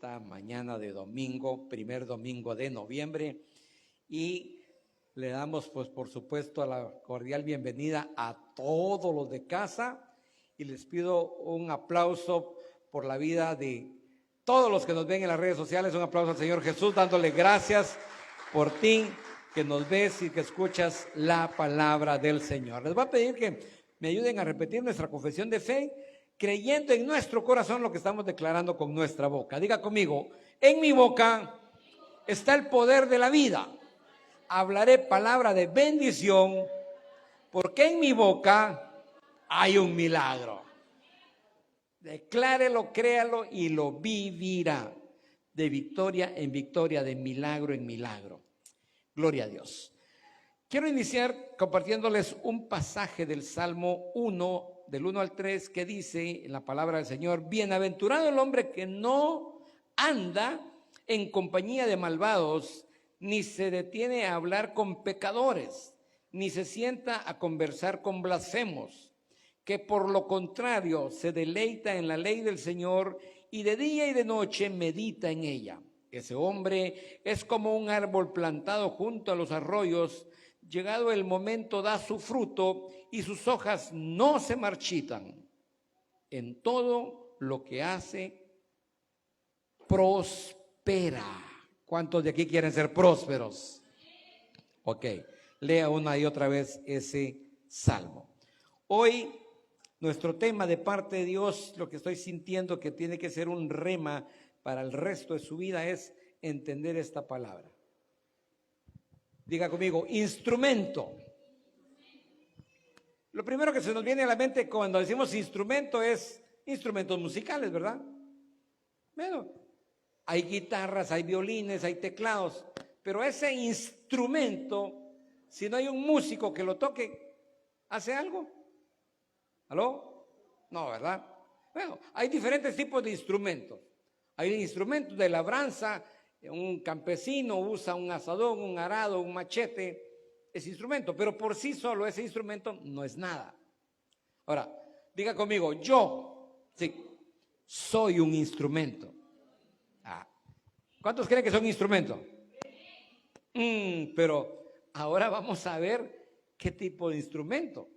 esta mañana de domingo, primer domingo de noviembre, y le damos pues por supuesto la cordial bienvenida a todos los de casa y les pido un aplauso por la vida de todos los que nos ven en las redes sociales, un aplauso al Señor Jesús dándole gracias por ti que nos ves y que escuchas la palabra del Señor. Les voy a pedir que me ayuden a repetir nuestra confesión de fe, creyendo en nuestro corazón lo que estamos declarando con nuestra boca. Diga conmigo, en mi boca está el poder de la vida. Hablaré palabra de bendición, porque en mi boca hay un milagro. Declárelo, créalo y lo vivirá. De victoria en victoria, de milagro en milagro. Gloria a Dios. Quiero iniciar compartiéndoles un pasaje del Salmo 1, del 1 al 3, que dice en la palabra del Señor: bienaventurado el hombre que no anda en compañía de malvados, ni se detiene a hablar con pecadores, ni se sienta a conversar con blasfemos, que por lo contrario se deleita en la ley del Señor y de día y de noche medita en ella. Ese hombre es como un árbol plantado junto a los arroyos, llegado el momento da su fruto y sus hojas no se marchitan. En todo lo que hace, prospera. ¿Cuántos de aquí quieren ser prósperos? Ok, lea una y otra vez ese salmo. Hoy nuestro tema de parte de Dios, lo que estoy sintiendo que tiene que ser un rema para el resto de su vida, es entender esta palabra. Diga conmigo, instrumento. Lo primero que se nos viene a la mente cuando decimos instrumento es instrumentos musicales, ¿verdad? Bueno, hay guitarras, hay violines, hay teclados, pero ese instrumento, si no hay un músico que lo toque, ¿hace algo? ¿Aló? No, ¿verdad? Bueno, hay diferentes tipos de instrumentos. Hay instrumentos de labranza, un campesino usa un asadón, un arado, un machete, ese instrumento, pero por sí solo ese instrumento no es nada. Ahora, diga conmigo, yo, sí, soy un instrumento. ¿Cuántos creen que son instrumentos? Pero ahora vamos a ver qué tipo de instrumento.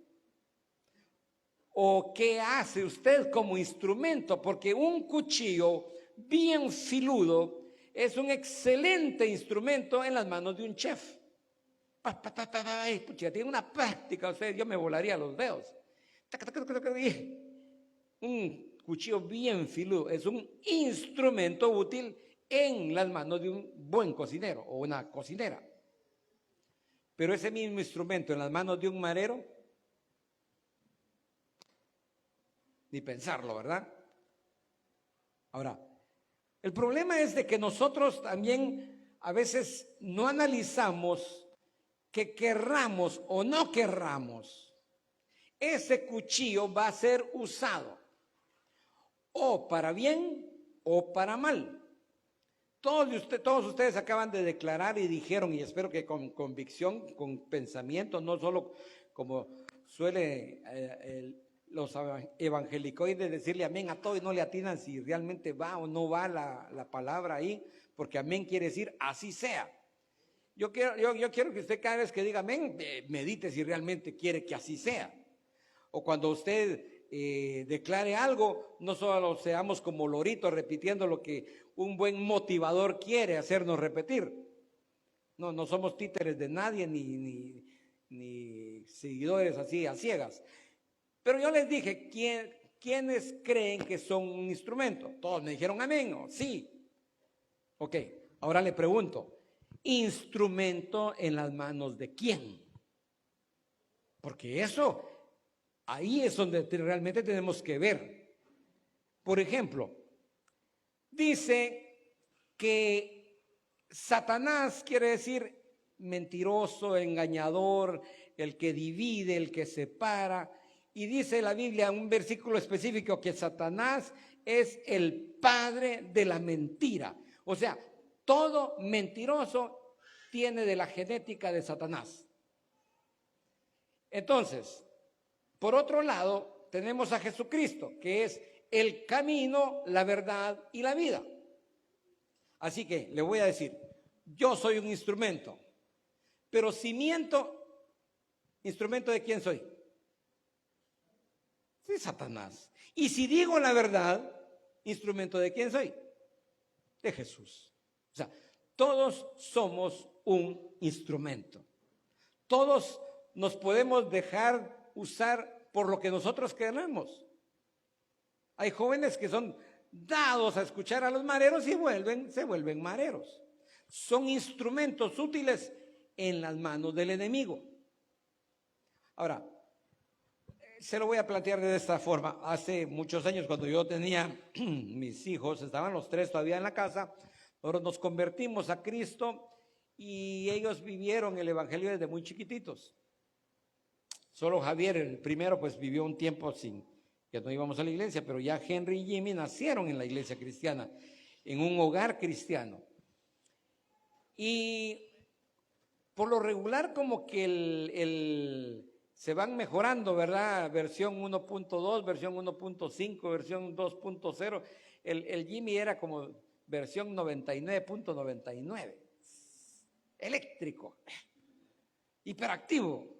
¿O qué hace usted como instrumento? Porque un cuchillo bien filudo es un excelente instrumento en las manos de un chef. Pucha, tiene una práctica, yo me volaría los dedos. Un cuchillo bien filudo es un instrumento útil en las manos de un buen cocinero o una cocinera. Pero ese mismo instrumento en las manos de un marero, ni pensarlo, ¿verdad? Ahora, el problema es de que nosotros también a veces no analizamos que querramos o no querramos, ese cuchillo va a ser usado o para bien o para mal. Todos ustedes acaban de declarar y dijeron, y espero que con convicción, con pensamiento, no solo como suele los evangelicoides decirle amén a todo y no le atinan si realmente va o no va la palabra ahí, porque amén quiere decir así sea. Yo quiero que usted cada vez que diga amén, medite si realmente quiere que así sea. O cuando usted declare algo, no solo seamos como loritos repitiendo lo que un buen motivador quiere hacernos repetir. No somos títeres de nadie ni seguidores así a ciegas. Pero yo les dije, ¿quiénes creen que son un instrumento? Todos me dijeron amén, ¿o? Sí. Ok, ahora le pregunto, ¿instrumento en las manos de quién? Porque eso, ahí es donde realmente tenemos que ver. Por ejemplo, dice que Satanás quiere decir mentiroso, engañador, el que divide, el que separa. Y dice la Biblia en un versículo específico que Satanás es el padre de la mentira. O sea, todo mentiroso tiene de la genética de Satanás. Entonces, por otro lado, tenemos a Jesucristo, que es el camino, la verdad y la vida. Así que le voy a decir, yo soy un instrumento, pero si miento, ¿instrumento de quién soy? De Satanás. Y si digo la verdad, ¿instrumento de quién soy? De Jesús. O sea, todos somos un instrumento. Todos nos podemos dejar usar por lo que nosotros queremos. Hay jóvenes que son dados a escuchar a los mareros y se vuelven mareros. Son instrumentos útiles en las manos del enemigo. Ahora, se lo voy a plantear de esta forma. Hace muchos años, cuando yo tenía mis hijos, estaban los tres todavía en la casa, nosotros nos convertimos a Cristo y ellos vivieron el evangelio desde muy chiquititos. Solo Javier, el primero, pues vivió un tiempo que no íbamos a la iglesia, pero ya Henry y Jimmy nacieron en la iglesia cristiana, en un hogar cristiano. Y por lo regular como que se van mejorando, ¿verdad? Versión 1.2, versión 1.5, versión 2.0. El Jimmy era como versión 99.99. Eléctrico, hiperactivo.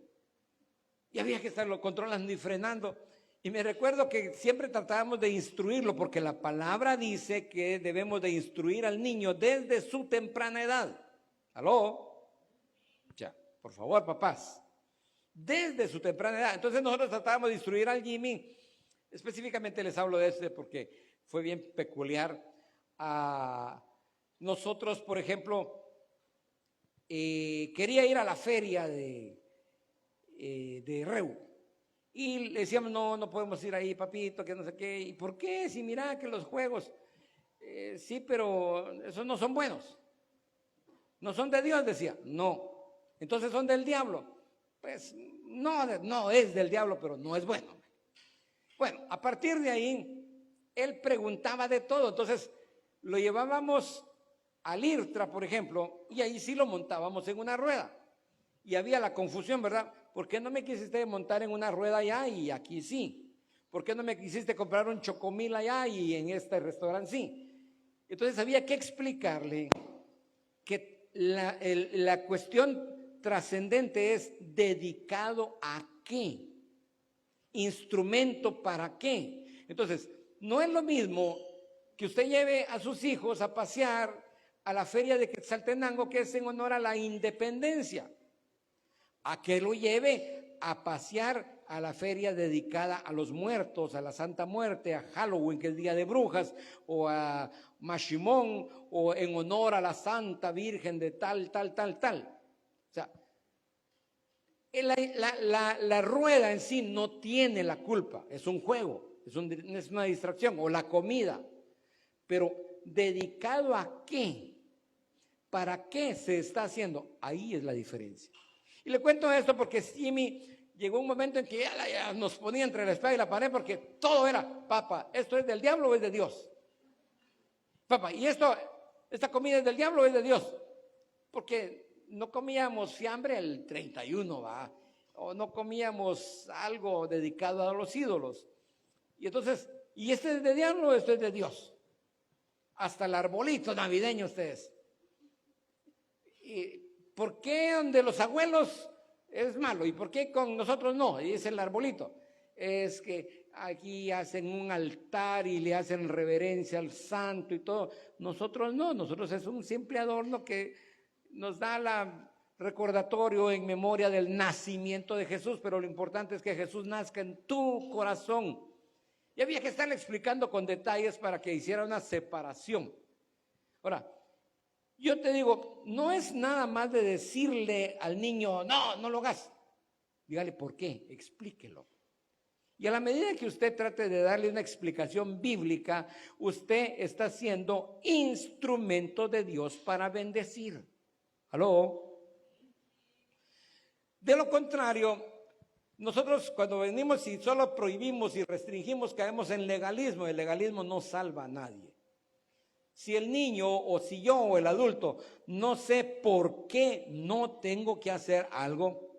Y había que estarlo controlando y frenando. Y me recuerdo que siempre tratábamos de instruirlo, porque la palabra dice que debemos de instruir al niño desde su temprana edad. ¿Aló? Ya, por favor, papás. Desde su temprana edad. Entonces nosotros tratábamos de instruir al Jimmy. Específicamente les hablo de este porque fue bien peculiar. Nosotros, por ejemplo, quería ir a la feria de Reu. Y le decíamos, no podemos ir ahí, papito, que no sé qué. ¿Y por qué? Si mira que los juegos, sí, pero esos no son buenos. No son de Dios, decía. No. Entonces son del diablo. Pues no es del diablo, pero no es bueno. Bueno, a partir de ahí, él preguntaba de todo. Entonces lo llevábamos al IRTRA, por ejemplo, y ahí sí lo montábamos en una rueda. Y había la confusión, ¿verdad? ¿Por qué no me quisiste montar en una rueda allá y aquí sí? ¿Por qué no me quisiste comprar un chocomil allá y en este restaurante sí? Entonces había que explicarle que la cuestión trascendente es dedicado a qué, instrumento para qué. Entonces, no es lo mismo que usted lleve a sus hijos a pasear a la feria de Quetzaltenango, que es en honor a la independencia, a que lo lleve a pasear a la feria dedicada a los muertos, a la Santa Muerte, a Halloween, que es Día de Brujas, o a Mashimón, o en honor a la Santa Virgen de tal. O sea, la rueda en sí no tiene la culpa, es un juego, es una distracción, o la comida, pero ¿dedicado a qué? ¿Para qué se está haciendo? Ahí es la diferencia. Y le cuento esto porque Jimmy llegó un momento en que ya nos ponía entre la espada y la pared, porque todo era, papá, ¿esto es del diablo o es de Dios? Papá, ¿y esta comida es del diablo o es de Dios? Porque no comíamos fiambre el 31, ¿va? O no comíamos algo dedicado a los ídolos. Y entonces, ¿y este es de diablo o esto es de Dios? Hasta el arbolito navideño ustedes. ¿Y por qué donde los abuelos es malo? ¿Y por qué con nosotros no? Y es el arbolito. Es que aquí hacen un altar y le hacen reverencia al santo y todo. Nosotros no, nosotros es un simple adorno que nos da la recordatorio en memoria del nacimiento de Jesús, pero lo importante es que Jesús nazca en tu corazón. Y había que estarle explicando con detalles para que hiciera una separación. Ahora, yo te digo, no es nada más de decirle al niño, no lo hagas. Dígale por qué, explíquelo. Y a la medida que usted trate de darle una explicación bíblica, usted está siendo instrumento de Dios para bendecir. ¿Aló? De lo contrario, nosotros cuando venimos y solo prohibimos y restringimos, caemos en legalismo. El legalismo no salva a nadie. Si el niño o si yo o el adulto no sé por qué no tengo que hacer algo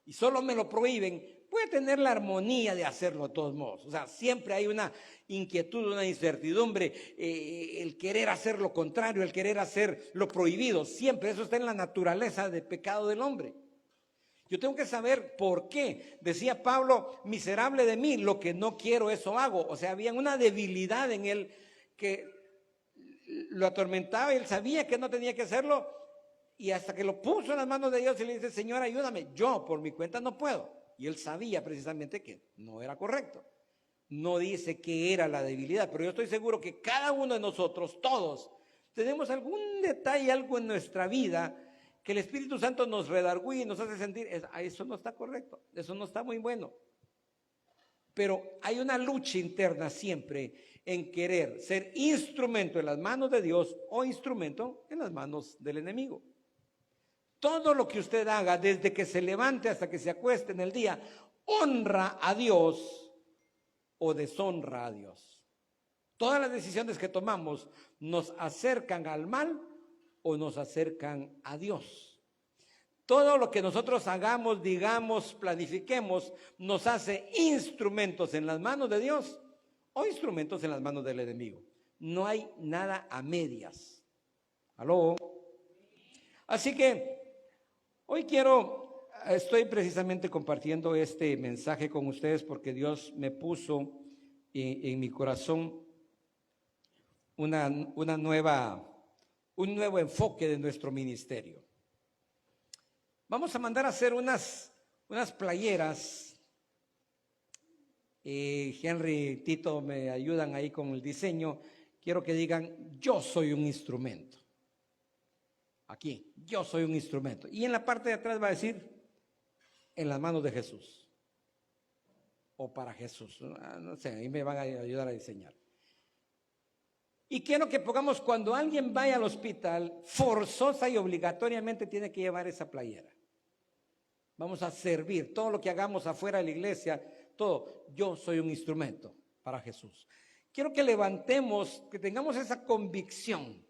y solo me lo prohíben, puede tener la armonía de hacerlo de todos modos. O sea, siempre hay una inquietud, una incertidumbre, el querer hacer lo contrario, el querer hacer lo prohibido. Siempre eso está en la naturaleza de pecado del hombre. Yo tengo que saber por qué. Decía Pablo, miserable de mí, lo que no quiero eso hago. O sea, había una debilidad en él que lo atormentaba y él sabía que no tenía que hacerlo. Y hasta que lo puso en las manos de Dios y le dice, Señor, ayúdame, yo por mi cuenta no puedo. Y él sabía precisamente que no era correcto. No dice que era la debilidad, pero yo estoy seguro que cada uno de nosotros, todos, tenemos algún detalle, algo en nuestra vida que el Espíritu Santo nos redarguye y nos hace sentir, eso no está correcto, eso no está muy bueno. Pero hay una lucha interna siempre en querer ser instrumento en las manos de Dios o instrumento en las manos del enemigo. Todo lo que usted haga, desde que se levante hasta que se acueste en el día, honra a Dios o deshonra a Dios. Todas las decisiones que tomamos nos acercan al mal o nos acercan a Dios. Todo lo que nosotros hagamos, digamos, planifiquemos, nos hace instrumentos en las manos de Dios o instrumentos en las manos del enemigo. No hay nada a medias. ¿Aló? Así que hoy estoy precisamente compartiendo este mensaje con ustedes porque Dios me puso en mi corazón un nuevo enfoque de nuestro ministerio. Vamos a mandar a hacer unas playeras. Henry, Tito me ayudan ahí con el diseño. Quiero que digan, yo soy un instrumento. Aquí, yo soy un instrumento. Y en la parte de atrás va a decir, en las manos de Jesús. O para Jesús. No sé, ahí me van a ayudar a diseñar. Y quiero que pongamos, cuando alguien vaya al hospital, forzosa y obligatoriamente tiene que llevar esa playera. Vamos a servir. Todo lo que hagamos afuera de la iglesia, todo, yo soy un instrumento para Jesús. Quiero que levantemos, que tengamos esa convicción.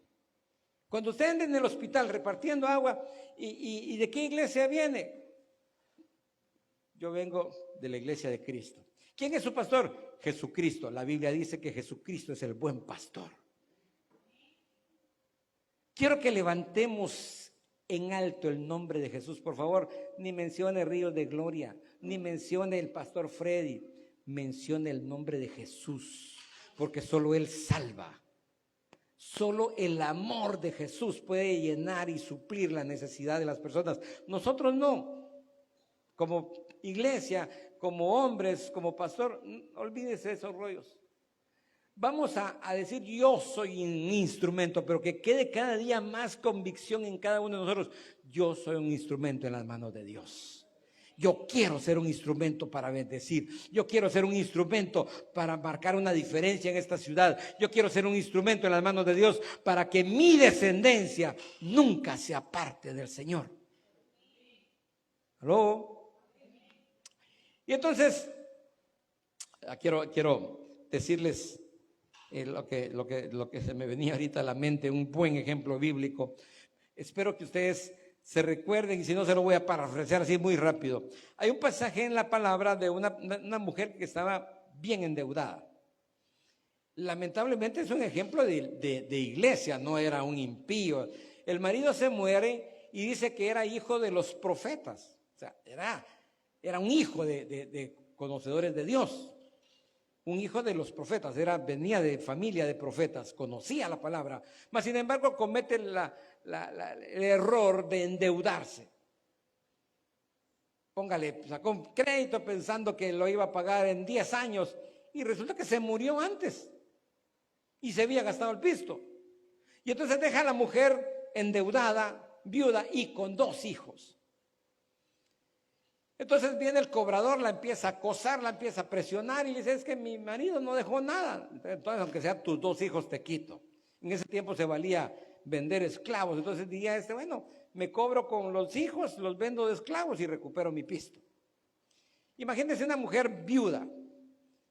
Cuando usted ande en el hospital repartiendo agua, ¿y de qué iglesia viene? Yo vengo de la iglesia de Cristo. ¿Quién es su pastor? Jesucristo. La Biblia dice que Jesucristo es el buen pastor. Quiero que levantemos en alto el nombre de Jesús. Por favor, ni mencione Ríos de Gloria, ni mencione el pastor Freddy, mencione el nombre de Jesús, porque solo Él salva. Solo el amor de Jesús puede llenar y suplir la necesidad de las personas. Nosotros no. Como iglesia, como hombres, como pastor, olvídese de esos rollos. Vamos a decir, yo soy un instrumento, pero que quede cada día más convicción en cada uno de nosotros. Yo soy un instrumento en las manos de Dios. Yo quiero ser un instrumento para bendecir. Yo quiero ser un instrumento para marcar una diferencia en esta ciudad. Yo quiero ser un instrumento en las manos de Dios para que mi descendencia nunca se aparte del Señor. ¿Aló? Y entonces, quiero decirles lo que se me venía ahorita a la mente, un buen ejemplo bíblico. Espero que ustedes se recuerden, y si no se lo voy a parafrasear así muy rápido. Hay un pasaje en la palabra de una mujer que estaba bien endeudada. Lamentablemente es un ejemplo de iglesia, no era un impío. El marido se muere y dice que era hijo de los profetas. O sea, era un hijo de conocedores de Dios. Un hijo de los profetas, venía de familia de profetas, conocía la palabra, mas sin embargo comete el error de endeudarse. Sacó un crédito pensando que lo iba a pagar en 10 años y resulta que se murió antes y se había gastado el pisto. Y entonces deja a la mujer endeudada, viuda y con 2 hijos. Entonces viene el cobrador, la empieza a acosar, la empieza a presionar y le dice, es que mi marido no dejó nada. Entonces, aunque sea tus 2 hijos, te quito. En ese tiempo se valía vender esclavos. Entonces diría bueno, me cobro con los hijos, los vendo de esclavos y recupero mi pisto. Imagínense una mujer viuda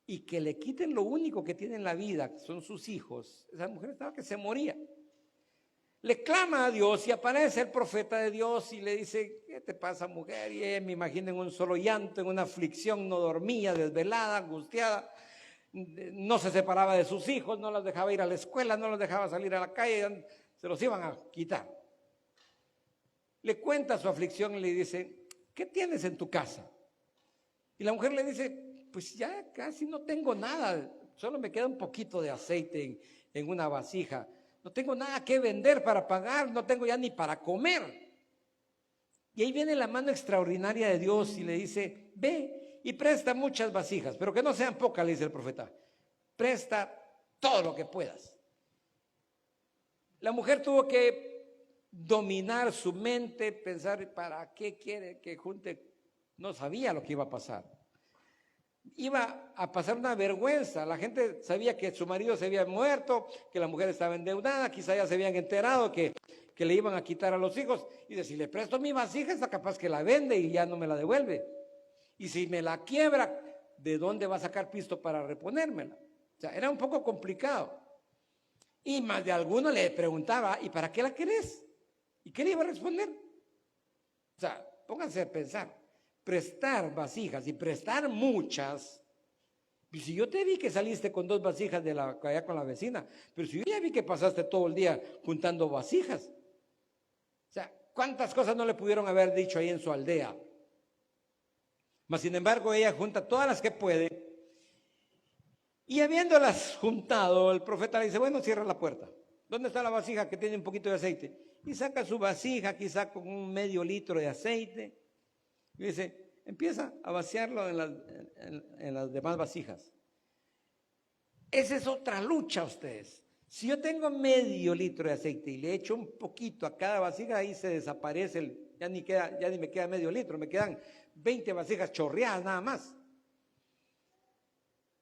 y que le quiten lo único que tiene en la vida, que son sus hijos. Esa mujer estaba que se moría. le clama a Dios y aparece el profeta de Dios y le dice: ¿qué te pasa, mujer? Y ella, me imagino, en un solo llanto, en una aflicción, no dormía, desvelada, angustiada, no se separaba de sus hijos, no los dejaba ir a la escuela, no los dejaba salir a la calle, se los iban a quitar. Le cuenta su aflicción y le dice: ¿qué tienes en tu casa? Y la mujer le dice: pues ya casi no tengo nada, solo me queda un poquito de aceite en una vasija. No tengo nada que vender para pagar, no tengo ya ni para comer. Y ahí viene la mano extraordinaria de Dios y le dice: ve y presta muchas vasijas, pero que no sean pocas, le dice el profeta. Presta todo lo que puedas. La mujer tuvo que dominar su mente, pensar: ¿para qué quiere que junte? No sabía lo que iba a pasar. Iba a pasar una vergüenza. La gente sabía que su marido se había muerto, que la mujer estaba endeudada, quizá ya se habían enterado que le iban a quitar a los hijos. Y de: si le presto mi vasija, está capaz que la vende y ya no me la devuelve. Y si me la quiebra, ¿de dónde va a sacar pisto para reponérmela? O sea, era un poco complicado. Y más de alguno le preguntaba: ¿y para qué la querés? ¿Y qué le iba a responder? O sea, pónganse a pensar. Prestar vasijas y prestar muchas. Y si yo te vi que saliste con 2 vasijas de allá con la vecina, pero si yo ya vi que pasaste todo el día juntando vasijas. O sea, ¿cuántas cosas no le pudieron haber dicho ahí en su aldea? Mas sin embargo, ella junta todas las que puede. Y habiéndolas juntado, el profeta le dice: bueno, cierra la puerta. ¿Dónde está la vasija que tiene un poquito de aceite? Y saca su vasija, quizá con un medio litro de aceite. Y dice: empieza a vaciarlo en las demás vasijas. Esa es otra lucha, ustedes. Si yo tengo medio litro de aceite y le echo un poquito a cada vasija, ahí se desaparece, ya ni me queda medio litro, me quedan 20 vasijas chorreadas nada más.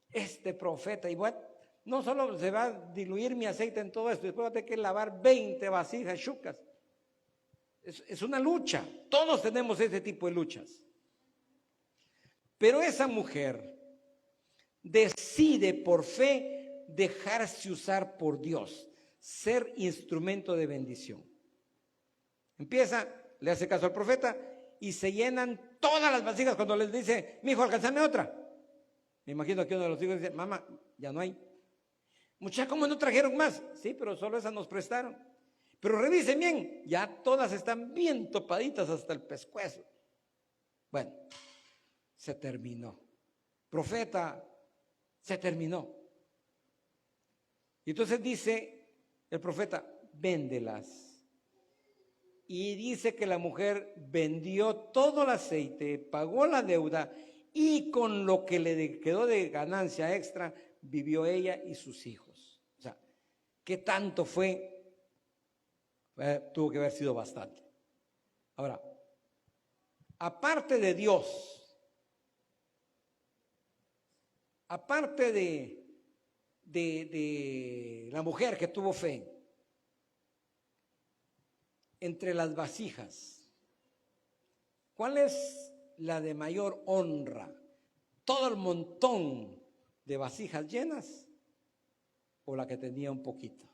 Este profeta, igual, no solo se va a diluir mi aceite en todo esto, después va a tener que lavar 20 vasijas chucas. Es una lucha. Todos tenemos ese tipo de luchas. Pero esa mujer decide por fe dejarse usar por Dios, ser instrumento de bendición. Empieza, le hace caso al profeta y se llenan todas las vasijas. Cuando les dice: mijo, alcánzame otra. Me imagino que uno de los hijos dice: mamá, ya no hay. Muchachos, ¿cómo no trajeron más? Sí, pero solo esas nos prestaron. Pero revisen bien, ya todas están bien topaditas hasta el pescuezo. Bueno, se terminó. Profeta, se terminó. Y entonces dice el profeta: véndelas. Y dice que la mujer vendió todo el aceite, pagó la deuda y con lo que le quedó de ganancia extra, vivió ella y sus hijos. O sea, ¿qué tanto fue? Tuvo que haber sido bastante. Ahora, aparte de Dios, aparte de la mujer que tuvo fe, entre las vasijas, ¿cuál es la de mayor honra? ¿Todo el montón de vasijas llenas o la que tenía un poquito?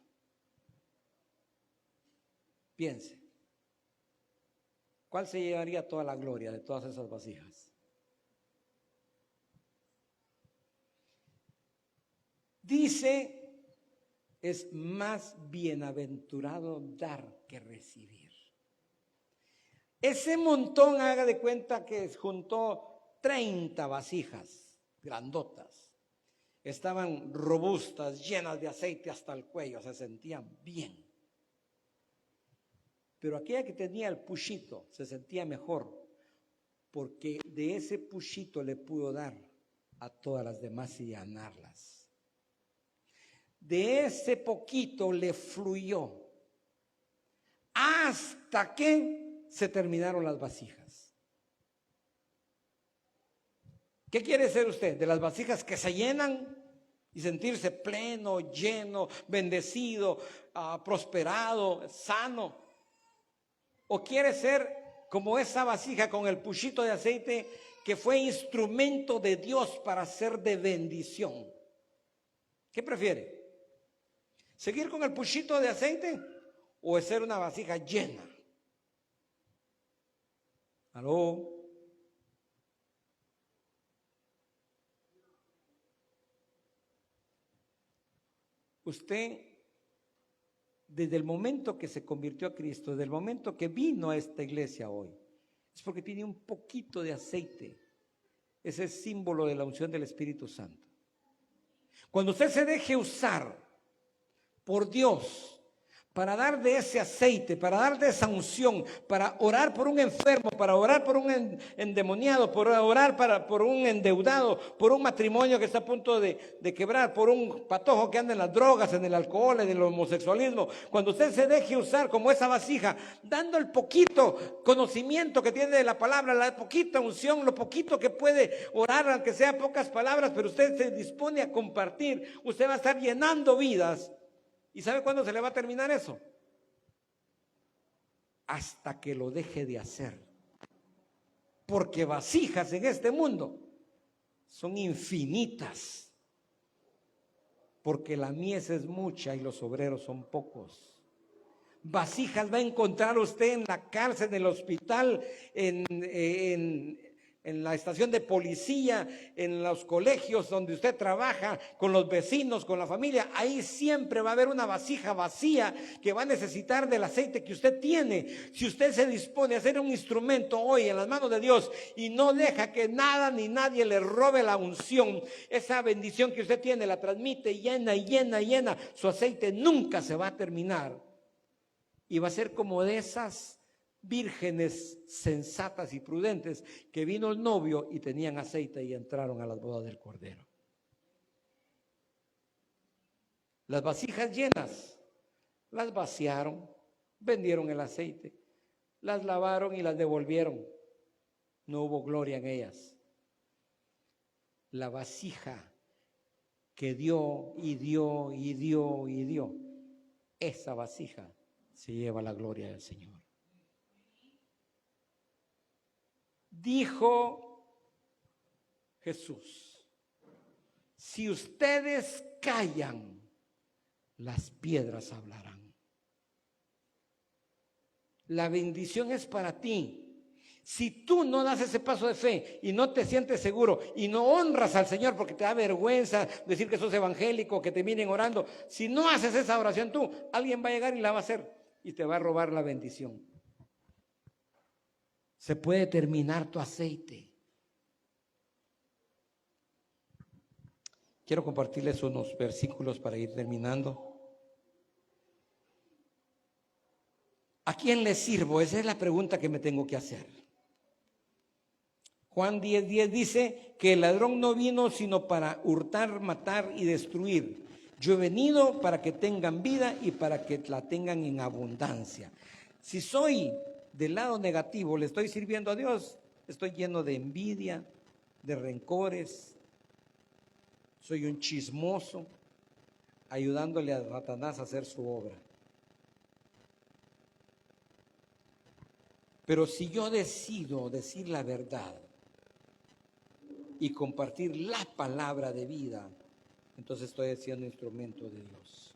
Piense, ¿cuál se llevaría toda la gloria de todas esas vasijas? Dice: es más bienaventurado dar que recibir. Ese montón, haga de cuenta que juntó 30 vasijas grandotas. Estaban robustas, llenas de aceite hasta el cuello, se sentían bien. Pero aquella que tenía el puchito se sentía mejor, porque de ese puchito le pudo dar a todas las demás y llenarlas. De ese poquito le fluyó hasta que se terminaron las vasijas. ¿Qué quiere ser usted? ¿De las vasijas que se llenan y sentirse pleno, lleno, bendecido, prosperado, sano? ¿O quiere ser como esa vasija con el puchito de aceite que fue instrumento de Dios para ser de bendición? ¿Qué prefiere? ¿Seguir con el puchito de aceite o es ser una vasija llena? ¿Aló? Usted, desde el momento que se convirtió a Cristo, desde el momento que vino a esta iglesia hoy, es porque tiene un poquito de aceite. Ese es símbolo de la unción del Espíritu Santo. Cuando usted se deje usar por Dios para dar de ese aceite, para dar de esa unción, para orar por un enfermo, para orar por un endemoniado, por orar por un endeudado, por un matrimonio que está a punto de quebrar, por un patojo que anda en las drogas, en el alcohol, en el homosexualismo, cuando usted se deje usar como esa vasija, dando el poquito conocimiento que tiene de la palabra, la poquita unción, lo poquito que puede orar, aunque sea pocas palabras, pero usted se dispone a compartir, usted va a estar llenando vidas. ¿Y sabe cuándo se le va a terminar eso? Hasta que lo deje de hacer. Porque vasijas en este mundo son infinitas. Porque la mies es mucha y los obreros son pocos. Vasijas va a encontrar usted en la cárcel, en el hospital, en la estación de policía, en los colegios donde usted trabaja, con los vecinos, con la familia. Ahí siempre va a haber una vasija vacía que va a necesitar del aceite que usted tiene. Si usted se dispone a ser un instrumento hoy en las manos de Dios y no deja que nada ni nadie le robe la unción, esa bendición que usted tiene la transmite llena y llena y llena, su aceite nunca se va a terminar. Y va a ser como de esas vírgenes sensatas y prudentes que vino el novio y tenían aceite y entraron a las bodas del Cordero. Las vasijas llenas las vaciaron, vendieron el aceite, las lavaron y las devolvieron. No hubo gloria en ellas. La vasija que dio y dio y dio y dio, esa vasija se lleva la gloria del Señor. Dijo Jesús: si ustedes callan, las piedras hablarán. La bendición es para ti. Si tú no das ese paso de fe y no te sientes seguro y no honras al Señor porque te da vergüenza decir que sos evangélico, que te vienen orando, si no haces esa oración tú, alguien va a llegar y la va a hacer y te va a robar la bendición. Se puede terminar tu aceite. Quiero compartirles unos versículos para ir terminando. ¿A quién le sirvo? Esa es la pregunta que me tengo que hacer. Juan 10:10 dice que el ladrón no vino sino para hurtar, matar y destruir. Yo he venido para que tengan vida y para que la tengan en abundancia. Si soy del lado negativo, le estoy sirviendo a Dios, estoy lleno de envidia, de rencores, soy un chismoso, ayudándole a Satanás a hacer su obra. Pero si yo decido decir la verdad y compartir la palabra de vida, entonces estoy siendo instrumento de Dios.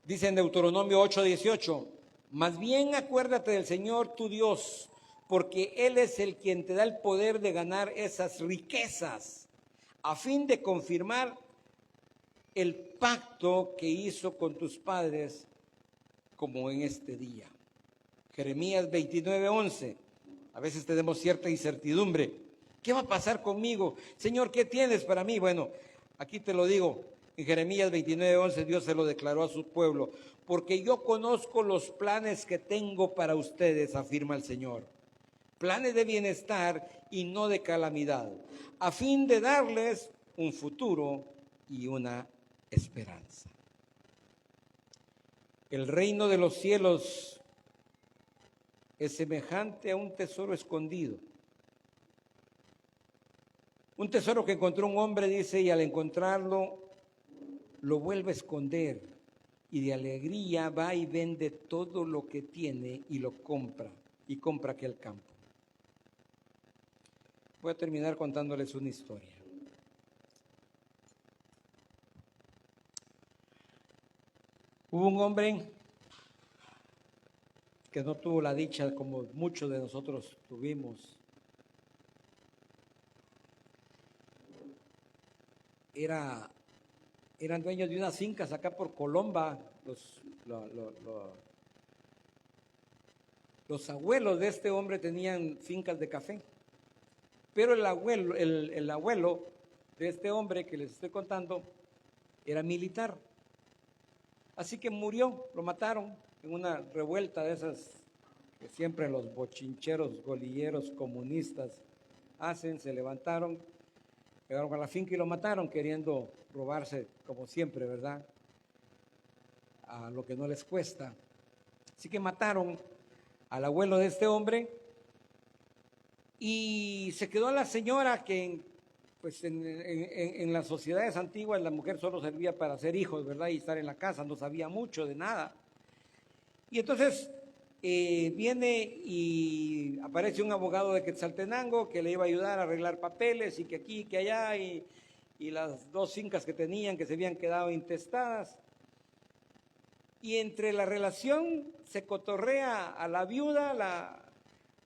Dice en Deuteronomio 8:18, más bien acuérdate del Señor tu Dios, porque Él es el quien te da el poder de ganar esas riquezas, a fin de confirmar el pacto que hizo con tus padres, como en este día. Jeremías 29:11. A veces tenemos cierta incertidumbre. ¿Qué va a pasar conmigo? Señor, ¿qué tienes para mí? Bueno, aquí te lo digo. En Jeremías 29:11 Dios se lo declaró a su pueblo. Porque yo conozco los planes que tengo para ustedes, afirma el Señor. Planes de bienestar y no de calamidad, a fin de darles un futuro y una esperanza. El reino de los cielos es semejante a un tesoro escondido. Un tesoro que encontró un hombre, dice, y al encontrarlo lo vuelve a esconder. Y de alegría va y vende todo lo que tiene y lo compra. Y compra aquel campo. Voy a terminar contándoles una historia. Hubo un hombre que no tuvo la dicha como muchos de nosotros tuvimos. Eran dueños de unas fincas acá por Colomba, los abuelos de este hombre tenían fincas de café, pero el abuelo de este hombre que les estoy contando era militar. Así que murió, lo mataron en una revuelta de esas que siempre los bochincheros, golilleros, comunistas hacen. Se levantaron, llegaron a la finca y lo mataron queriendo robarse, como siempre, ¿verdad? A lo que no les cuesta. Así que mataron al abuelo de este hombre y se quedó la señora que pues en las sociedades antiguas la mujer solo servía para hacer hijos, ¿verdad? Y estar en la casa, no sabía mucho de nada. Y entonces viene y aparece un abogado de Quetzaltenango que le iba a ayudar a arreglar papeles y que aquí, que allá, y las dos fincas que tenían que se habían quedado intestadas. Y entre la relación se cotorrea a la viuda,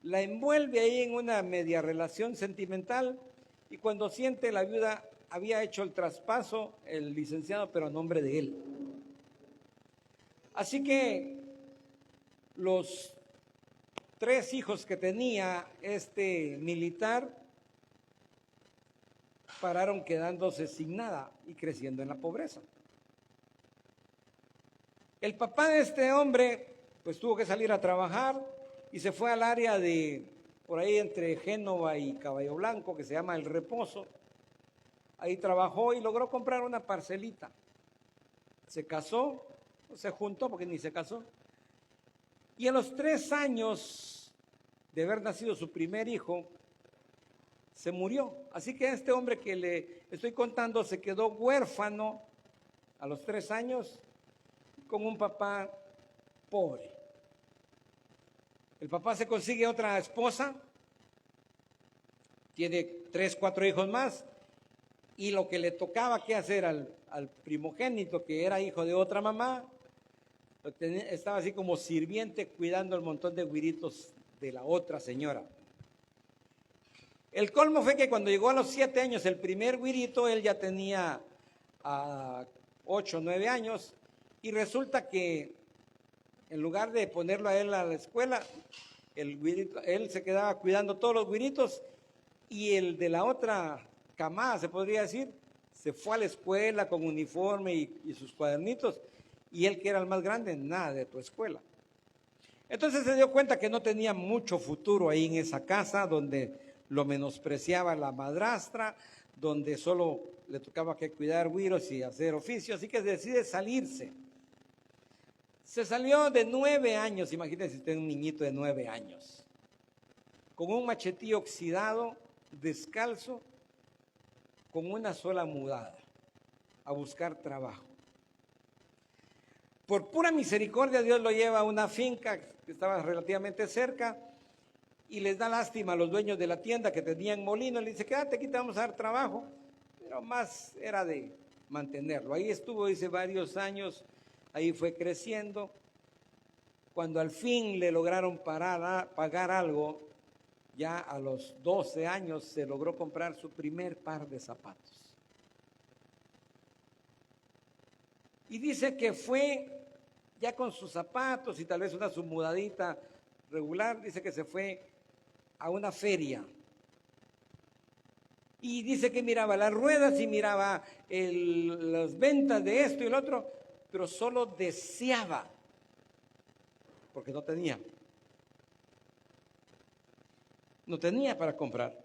la envuelve ahí en una media relación sentimental, y cuando siente, la viuda había hecho el traspaso, el licenciado, pero a nombre de él. Así que los 3 hijos que tenía este militar pararon quedándose sin nada y creciendo en la pobreza. El papá de este hombre pues tuvo que salir a trabajar y se fue al área de por ahí entre Génova y Caballo Blanco, que se llama El Reposo. Ahí trabajó y logró comprar una parcelita. Se casó, se juntó porque ni se casó. Y a los 3 años de haber nacido su primer hijo, se murió. Así que este hombre que le estoy contando se quedó huérfano a los 3 años con un papá pobre. El papá se consigue otra esposa, tiene 3, 4 hijos más, y lo que le tocaba que hacer al primogénito, que era hijo de otra mamá, estaba así como sirviente cuidando el montón de güiritos de la otra señora. El colmo fue que cuando llegó a los 7 años el primer güirito, él ya tenía 8 o 9 años, y resulta que en lugar de ponerlo a él a la escuela, el güirito, él se quedaba cuidando todos los güiritos, y el de la otra camada, se podría decir, se fue a la escuela con uniforme y sus cuadernitos, y él, que era el más grande, nada de tu escuela. Entonces se dio cuenta que no tenía mucho futuro ahí en esa casa, donde lo menospreciaba la madrastra, donde solo le tocaba que cuidar güiros y hacer oficio, así que decide salirse. Se salió de 9 años, imagínense usted un niñito de 9 años, con un machetillo oxidado, descalzo, con una sola mudada, a buscar trabajo. Por pura misericordia, Dios lo lleva a una finca que estaba relativamente cerca y les da lástima a los dueños de la tienda que tenían molino. Le dice, quédate aquí, te vamos a dar trabajo, pero más era de mantenerlo. Ahí estuvo, dice, varios años, ahí fue creciendo. Cuando al fin le lograron pagar algo, ya a los 12 años se logró comprar su primer par de zapatos. Y dice que fue ya con sus zapatos y tal vez una su mudadita regular, dice que se fue a una feria. Y dice que miraba las ruedas y miraba las ventas de esto y el otro, pero solo deseaba, porque no tenía. No tenía para comprar.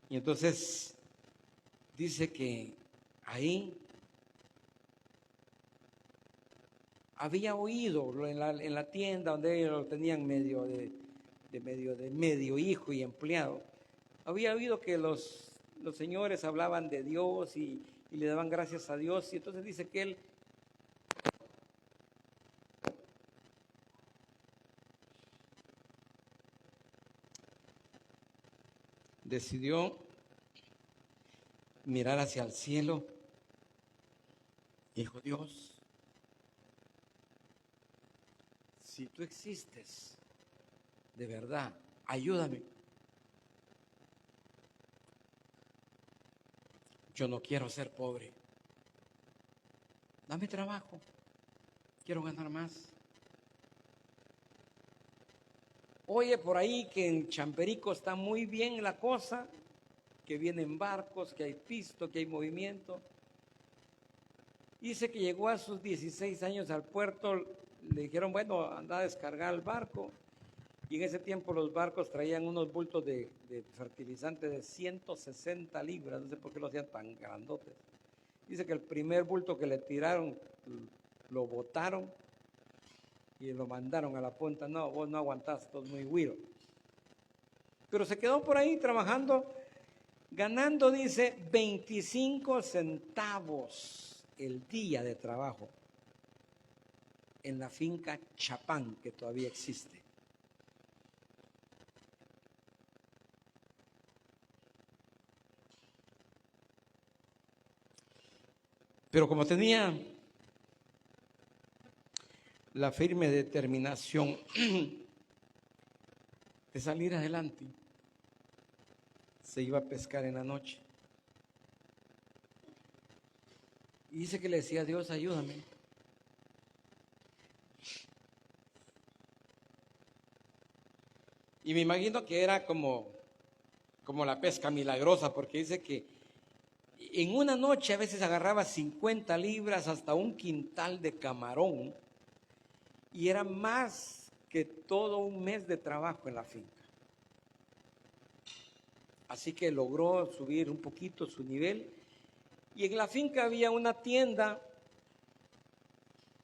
Y entonces dice que ahí había oído en la tienda donde ellos lo tenían medio hijo y empleado. Había oído que los señores hablaban de Dios y le daban gracias a Dios. Y entonces dice que él decidió mirar hacia el cielo Hijo Dios, si tú existes, de verdad, ayúdame. Yo no quiero ser pobre. Dame trabajo. Quiero ganar más. Oye, por ahí que en Champerico está muy bien la cosa, que vienen barcos, que hay pisto, que hay movimiento. Dice que llegó a sus 16 años al puerto, le dijeron, bueno, anda a descargar el barco. Y en ese tiempo los barcos traían unos bultos de fertilizante de 160 libras, no sé por qué lo hacían tan grandotes. Dice que el primer bulto que le tiraron, lo botaron y lo mandaron a la punta. No, vos no aguantás, sos muy güiro. Pero se quedó por ahí trabajando, ganando, dice, 25 centavos el día de trabajo en la finca Chapán, que todavía existe. Pero como tenía la firme determinación de salir adelante, se iba a pescar en la noche. Y dice que le decía a Dios, ayúdame. Y me imagino que era como la pesca milagrosa, porque dice que en una noche a veces agarraba 50 libras hasta un quintal de camarón, y era más que todo un mes de trabajo en la finca. Así que logró subir un poquito su nivel, y en la finca había una tienda,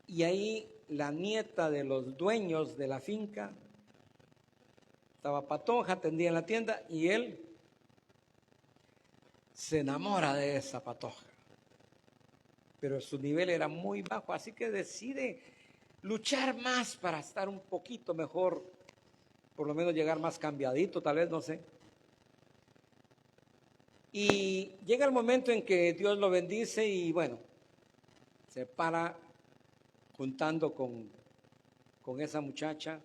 y ahí la nieta de los dueños de la finca estaba patoja, atendía en la tienda, y él se enamora de esa patoja. Pero su nivel era muy bajo, así que decide luchar más para estar un poquito mejor, por lo menos llegar más cambiadito, tal vez, no sé. Y llega el momento en que Dios lo bendice y bueno, se para juntando con esa muchacha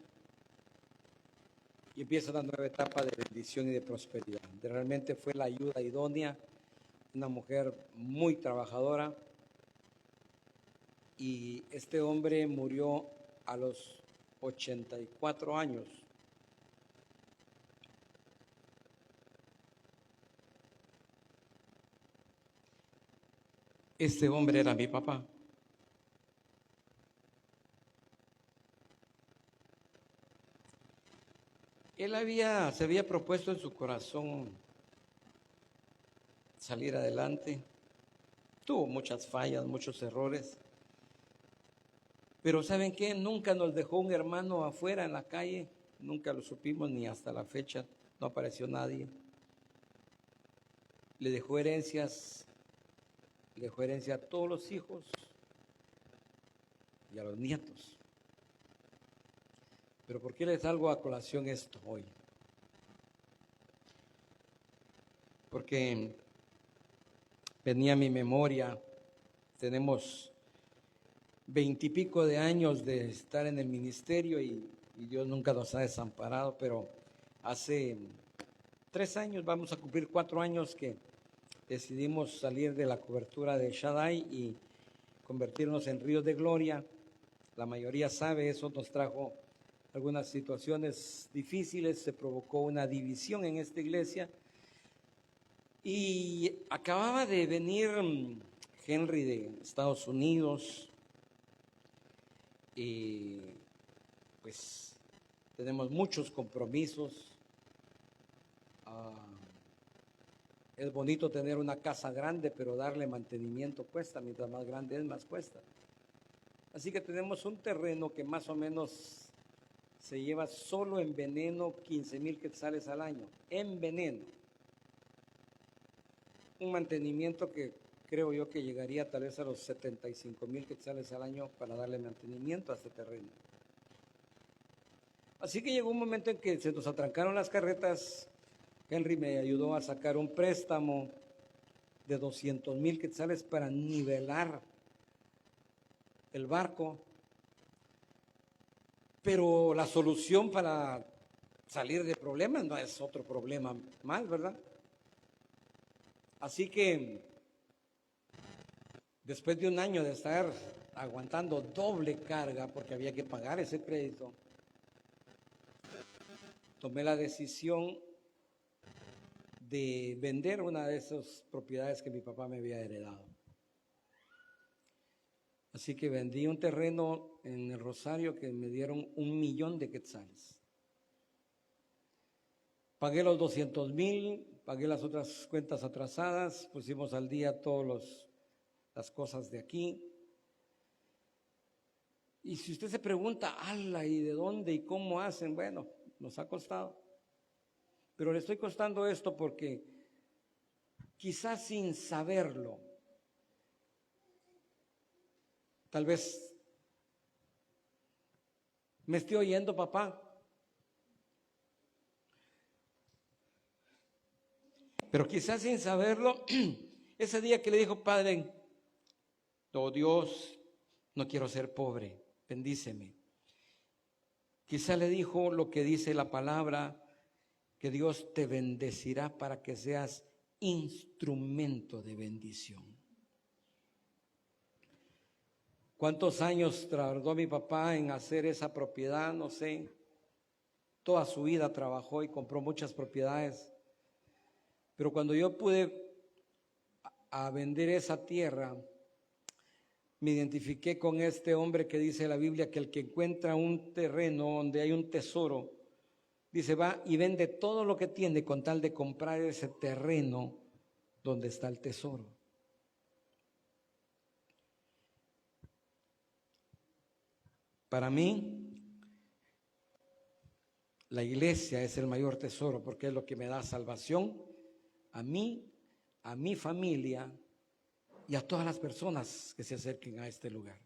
y empieza una nueva etapa de bendición y de prosperidad. Realmente fue la ayuda idónea, una mujer muy trabajadora, y este hombre murió a los 84 años. Este hombre era mi papá. Él se había propuesto en su corazón salir adelante. Tuvo muchas fallas, muchos errores. Pero ¿saben qué? Nunca nos dejó un hermano afuera en la calle. Nunca lo supimos, ni hasta la fecha. No apareció nadie. Le dejó herencias. Le dejó herencia a todos los hijos y a los nietos. Pero ¿por qué les salgo a colación esto hoy? Porque venía a mi memoria, tenemos 20 y pico de años de estar en el ministerio y Dios nunca nos ha desamparado, pero hace 3 años, vamos a cumplir 4 años que decidimos salir de la cobertura de Shaddai y convertirnos en Ríos de Gloria. La mayoría sabe, eso nos trajo algunas situaciones difíciles, se provocó una división en esta iglesia. Y acababa de venir Henry de Estados Unidos y pues tenemos muchos compromisos. Es bonito tener una casa grande, pero darle mantenimiento cuesta, mientras más grande es, más cuesta. Así que tenemos un terreno que más o menos se lleva solo en veneno 15,000 quetzales al año, en veneno. Un mantenimiento que creo yo que llegaría tal vez a los 75,000 quetzales al año para darle mantenimiento a este terreno. Así que llegó un momento en que se nos atrancaron las carretas. Henry me ayudó a sacar un préstamo de 200,000 quetzales para nivelar el barco, pero la solución para salir de problemas no es otro problema más, ¿verdad? Así que después de un año de estar aguantando doble carga porque había que pagar ese crédito, tomé la decisión de vender una de esas propiedades que mi papá me había heredado. Así que vendí un terreno en el Rosario que me dieron 1,000,000 de quetzales. Pagué los 200,000, pagué las otras cuentas atrasadas, pusimos al día todas las cosas de aquí. Y si usted se pregunta, ala, ¿y de dónde y cómo hacen? Bueno, nos ha costado. Pero le estoy costando esto porque quizás sin saberlo, tal vez me estoy oyendo, papá. Pero quizás sin saberlo, ese día que le dijo, Padre, oh Dios, no quiero ser pobre, bendíceme. Quizá le dijo lo que dice la palabra, que Dios te bendecirá para que seas instrumento de bendición. ¿Cuántos años tardó mi papá en hacer esa propiedad? No sé. Toda su vida trabajó y compró muchas propiedades. Pero cuando yo pude a vender esa tierra, me identifiqué con este hombre que dice la Biblia que el que encuentra un terreno donde hay un tesoro, dice, va y vende todo lo que tiene con tal de comprar ese terreno donde está el tesoro. Para mí, la iglesia es el mayor tesoro porque es lo que me da salvación a mí, a mi familia y a todas las personas que se acerquen a este lugar.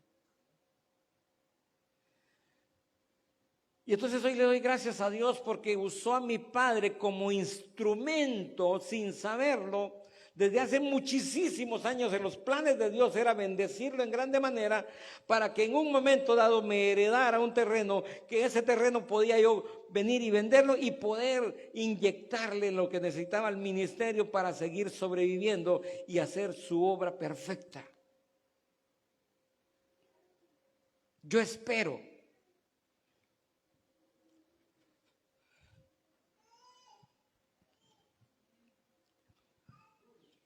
Y entonces hoy le doy gracias a Dios porque usó a mi padre como instrumento sin saberlo. Desde hace muchísimos años en los planes de Dios era bendecirlo en grande manera para que en un momento dado me heredara un terreno, que ese terreno podía yo venir y venderlo y poder inyectarle lo que necesitaba el ministerio para seguir sobreviviendo y hacer su obra perfecta. Yo espero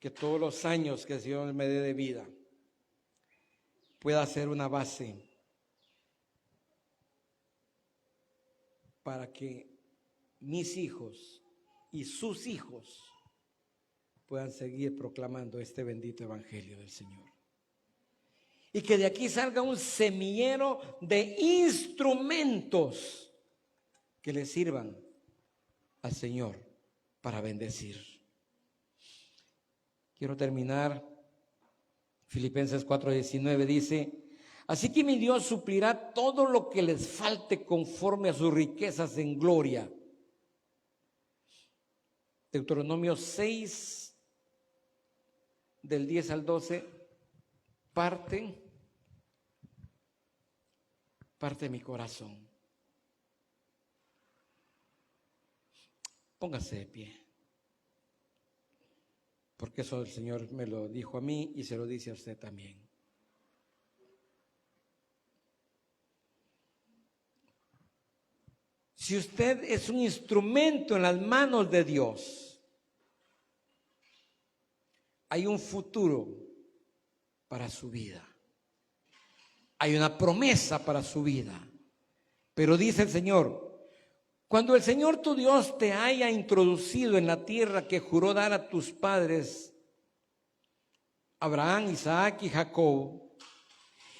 que todos los años que el Señor me dé de vida pueda ser una base para que mis hijos y sus hijos puedan seguir proclamando este bendito evangelio del Señor. Y que de aquí salga un semillero de instrumentos que le sirvan al Señor para bendecir. Quiero terminar. Filipenses 4:19 dice, así que mi Dios suplirá todo lo que les falte conforme a sus riquezas en gloria. Deuteronomio 6, del 10 al 12, parte de mi corazón. Póngase de pie. Porque eso el Señor me lo dijo a mí y se lo dice a usted también. Si usted es un instrumento en las manos de Dios, hay un futuro para su vida. Hay una promesa para su vida. Pero dice el Señor, cuando el Señor tu Dios te haya introducido en la tierra que juró dar a tus padres, Abraham, Isaac y Jacob,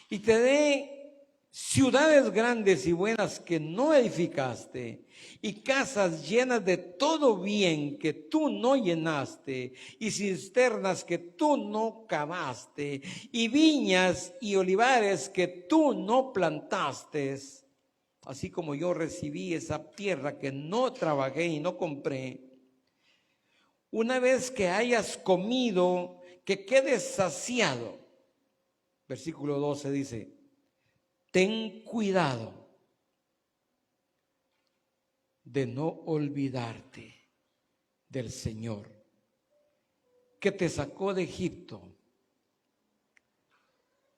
y te dé ciudades grandes y buenas que no edificaste, y casas llenas de todo bien que tú no llenaste, y cisternas que tú no cavaste, y viñas y olivares que tú no plantaste, así como yo recibí esa tierra que no trabajé y no compré, una vez que hayas comido, que quedes saciado. Versículo 12 dice, ten cuidado de no olvidarte del Señor que te sacó de Egipto,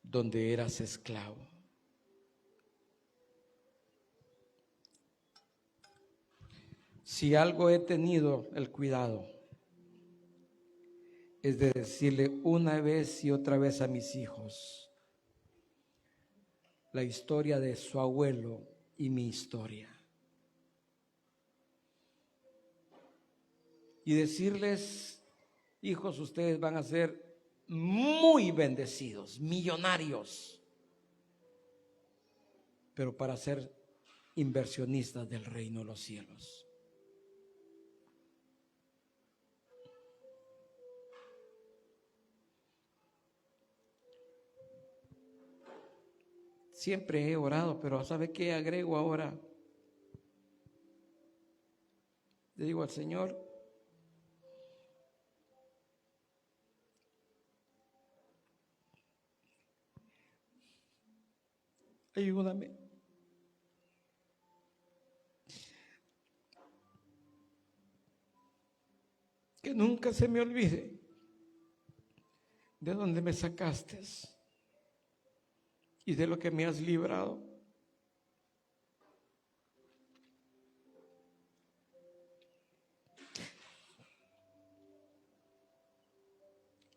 donde eras esclavo. Si algo he tenido el cuidado es de decirle una vez y otra vez a mis hijos la historia de su abuelo y mi historia. Y decirles, hijos, ustedes van a ser muy bendecidos, millonarios, pero para ser inversionistas del reino de los cielos. Siempre he orado, pero ¿sabe qué agrego ahora? Le digo al Señor, ayúdame. Que nunca se me olvide de dónde me sacaste y de lo que me has librado.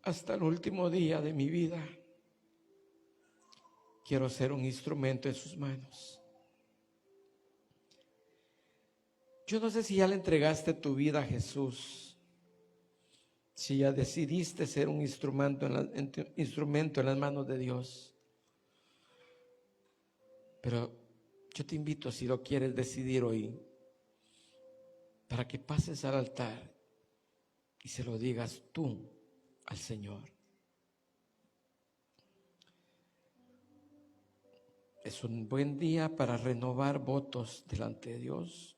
Hasta el último día de mi vida quiero ser un instrumento en sus manos. Yo no sé si ya le entregaste tu vida a Jesús, si ya decidiste ser un instrumento en las manos de Dios. Pero yo te invito, si lo quieres decidir hoy, para que pases al altar y se lo digas tú al Señor. Es un buen día para renovar votos delante de Dios,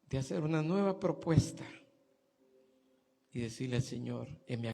de hacer una nueva propuesta y decirle al Señor, heme